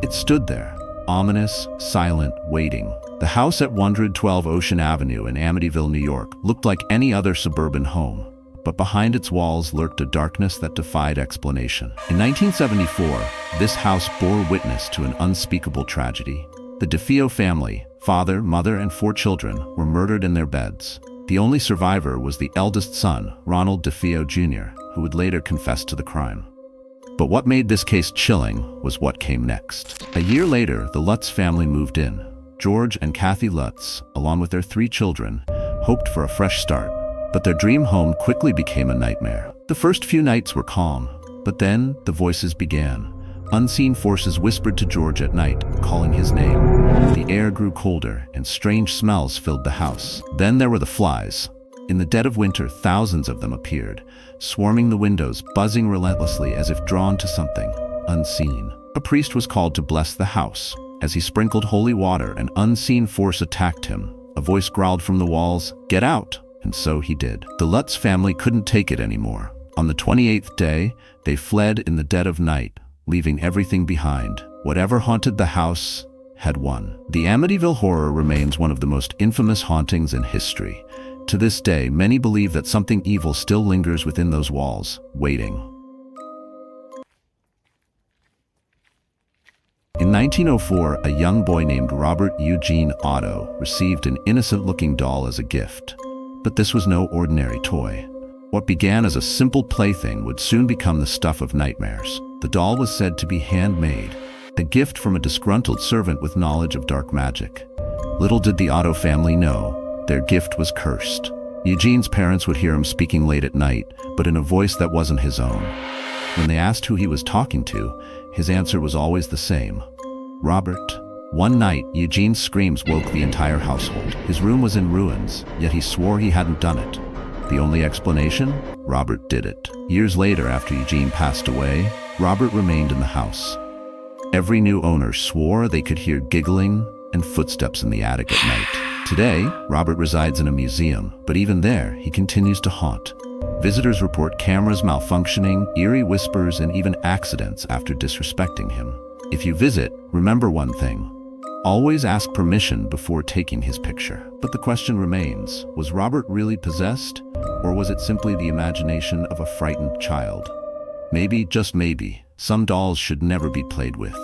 It stood there, ominous, silent, waiting. The house at 112 Ocean Avenue in Amityville, New York, looked like any other suburban home, but behind its walls lurked a darkness that defied explanation. In 1974, this house bore witness to an unspeakable tragedy. The DeFeo family, father, mother, and 4 children, were murdered in their beds. The only survivor was the eldest son, Ronald DeFeo Jr., who would later confess to the crime. But what made this case chilling was what came next. A year later, the Lutz family moved in. George and Kathy Lutz, along with their 3 children, hoped for a fresh start. But their dream home quickly became a nightmare. The first few nights were calm, but then the voices began. Unseen forces whispered to George at night, calling his name. The air grew colder, and strange smells filled the house. Then there were the flies. In the dead of winter, thousands of them appeared, swarming the windows, buzzing relentlessly as if drawn to something unseen. A priest was called to bless the house. As he sprinkled holy water, an unseen force attacked him. A voice growled from the walls, "Get out!" And so he did. The Lutz family couldn't take it anymore. On the 28th day, they fled in the dead of night, leaving everything behind. Whatever haunted the house had won. The Amityville Horror remains one of the most infamous hauntings in history. To this day, many believe that something evil still lingers within those walls, waiting. In 1904, a young boy named Robert Eugene Otto received an innocent-looking doll as a gift. But this was no ordinary toy. What began as a simple plaything would soon become the stuff of nightmares. The doll was said to be handmade, a gift from a disgruntled servant with knowledge of dark magic. Little did the Otto family know, their gift was cursed. Eugene's parents would hear him speaking late at night, but in a voice that wasn't his own. When they asked who he was talking to, his answer was always the same: Robert. One night, Eugene's screams woke the entire household. His room was in ruins, yet he swore he hadn't done it. The only explanation? Robert did it. Years later, after Eugene passed away, Robert remained in the house. Every new owner swore they could hear giggling and footsteps in the attic at night. Today, Robert resides in a museum, but even there, he continues to haunt. Visitors report cameras malfunctioning, eerie whispers, and even accidents after disrespecting him. If you visit, remember one thing: always ask permission before taking his picture. But the question remains, was Robert really possessed, or was it simply the imagination of a frightened child? Maybe, just maybe, some dolls should never be played with.